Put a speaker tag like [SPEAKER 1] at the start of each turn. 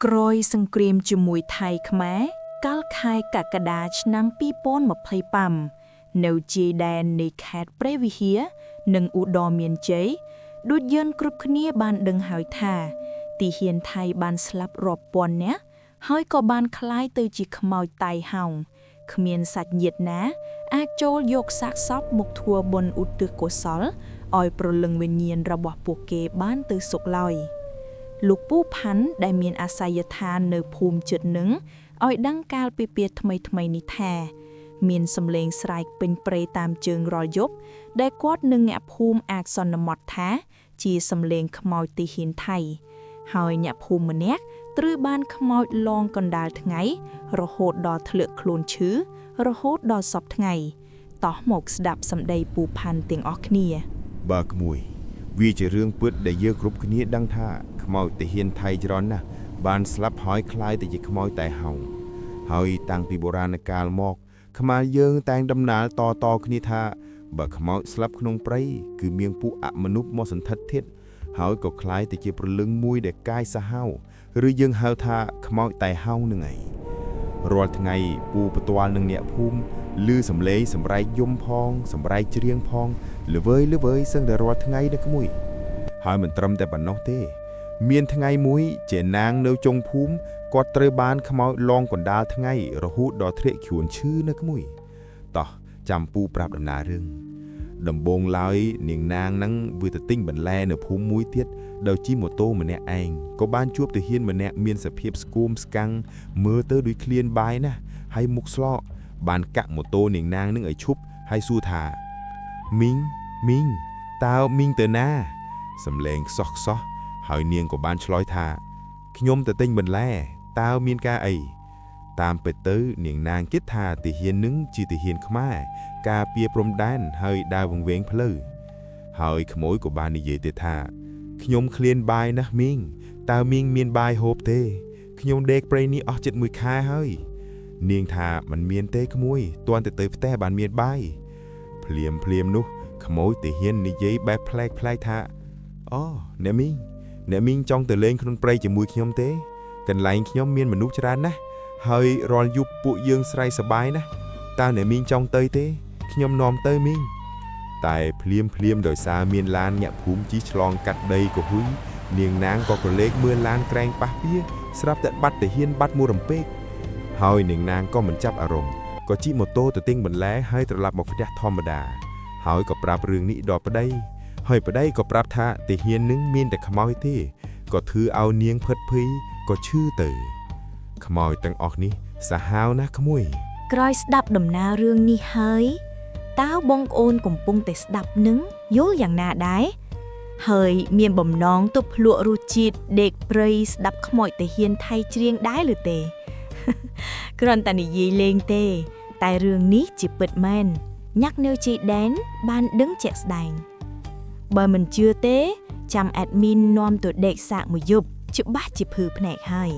[SPEAKER 1] ក្រោយសង្គ្រាមជាមួយថៃខ្មែរកាលខែកក្កដាឆ្នាំ2025នៅជាយដែននៃខេត្តព្រះវិហារនិងឧត្តរមានជ័យដូចយើងគ្រប់គ្នាបានដឹងហើយថាទីហ៊ានថៃបានស្លាប់រាប់ពាន់នាក់ហើយក៏បានคล้ายទៅជាខ្មោចតៃហោងគ្មានសាច់ញាតិណាអាចចូលយកសាកសពមកធ្វើបុណ្យឧទ្ទិសកុសលឲ្យព្រលឹងវិញ្ញាណរបស់ពួកគេបានទៅសុខឡើយលោកពូផាន់ដែលមានអាសយដ្ឋាននៅភូមិជិតនឹងឲ្យដឹងកាលពីពេលថ្មីនេះថាមានសំឡេងស្រែកពេញព្រៃតាមជើងរាល់យប់ដែលគាត់និងអ្នកភូមិអាចសន្មត់ថាជាសំឡេងខ្មោចទីហ៊ានថៃហើយអ្នកភូមិម្នាក់ត្រូវបានខ្មោចលងកណ្ដាលថ្ងៃរហូតដល់ធ្លាក់ខ្លួនឈឺរហូតដល់សពថ្ងៃតោះមកស្ដាប់សម្ដីពូផាន់ទាំងអស់គ្នា
[SPEAKER 2] បើក្មួយវាជារឿងពិតដែលយើងគ្រប់គ្នាដឹងថាខ្មោចទាហានថៃច្រើនណាស់បានស្លាប់ហើយคล้ายទៅជាខ្មោចតែហោងហើយតាំងពីបុរាណកាលមកខ្មែរយើងតែងដំណាលតគ្នាថាបើខ្មោចស្លាប់ក្នុងព្រៃគឺមានពួកអមនុស្សមកសន្ធិដ្ឋិតហើយក៏คล้ายទៅជាព្រលឹងមួយដែលកាយសាហាវឬយើងហៅថាខ្មោចតែហោងនឹងឯងរាល់ថ្ងៃពូផ្ទាល់នឹងអ្នកភូមិឮសំឡេងសម្រែកយំផងសម្រែកច្រៀងផងល្វើយសឹងតែរាល់ថ្ងៃនៅក្មួយហើយមិនត្រឹមតែប៉ុណ្ណោះទេមានថ្ងៃមួយចេណាងនៅចុងភូមិគាត់ត្រូវបានខ្មោចលងកណ្ដាលថ្ងៃរហូតដល់ធ្លាក់ខ្លួនឈឺនៅក្មួយតោះចាំពូប្រាប់ដំណើររឿងដំបូងឡើយនាងណាងហ្នឹងវាទៅទិញបន្លែនៅភូមិមួយទៀតដោយជិះម៉ូតូម្នាក់ឯងក៏បានជួបទាហានម្នាក់មានសភាពស្គមស្កាំងមើលទៅដូចឃ្លានបាយណាស់ហើយមុខស្លោកបានកាក់ម៉ូតូនាងណាងនឹងឲ្យឈប់ហើយសួរថាមីងតើមីងទៅណាសំឡេងខ្សោះហើយនាងក៏បានឆ្លើយថាខ្ញុំទៅទិញបន្លែតើមានការអីតាមពិតទៅនាងណាងគិតថាទាហាននឹងជាទាហានខ្មែរការពារព្រំដែនហើយដើរវង្វេងផ្លូវហើយក្មួយក៏បាននិយាយទៅថាខ្ញុំឃ្លានបាយណាស់មីងតើមីងមានបាយហូបទេខ្ញុំដេកព្រៃនេះអស់ជិត1ខែហើយនាងថាมันមានទេក្មួយទាន់ទៅផ្ទះបានមានបាយភ្លាមនោះក្មួយទាហាននិយាយបែបប្លែកថាអូអ្នកមីងចង់ទៅលេងក្នុងព្រៃជាមួយខ្ញុំទេកន្លែងខ្ញុំមានមនុស្សច្រើនណាស់ហើយរាល់យប់ពួកយើងស្រ័យសប្បាយណាស់តើអ្នកមីងចង់ទៅទេខ្ញុំនាំទៅមីងតែភ្លាមដោយសារមានឡានញាក់ភូមិជិះឆ្លងកាត់ដីកុហុយនាងណាងក៏ក្រឡេកមើលឡានក្រែងប៉ះពៀស្រាប់តែបាត់ទាហានបាត់មួយរំពេកហើយនាងណាងក៏មិនចាប់អារម្មណ៍ក៏ជិះម៉ូតូទៅទិញបន្លែហើយត្រឡប់មកផ្ទះធម្មតាហើយក៏ប្រាប់រឿងនេះដល់ប្តីហើយប្តីក៏ប្រាប់ថាទាហាននឹងមានតែខ្មោចទេក៏ធ្វើឲ្យនាងផិតភ័យក៏ឈឺទៅខ្មោចទាំងអស់នេះសាហាវណាស់ក្មួយ
[SPEAKER 1] ក្រោយស្ដាប់ដំណើររឿងនេះហើយតើបងប្អូនកំពុងតែស្ដាប់នឹងយល់យ៉ាងណាដែរហើយមានបំណងទៅភ្លក់រសជាតិដេកព្រៃស្ដាប់ខ្មោចទាហានថៃច្រៀងដែរឬទេគ្រាន់តែនិយាយលេងទេតែរឿងនេះជាពិតមែនញ៉ាក់នៅជាយដែនបានដឹងជាក់ស្ដែងបើមិនជឿទេចាំ admin នាំទៅដេកសាកមួយយប់ច្បាស់ជាភឺភ្នែកហើយ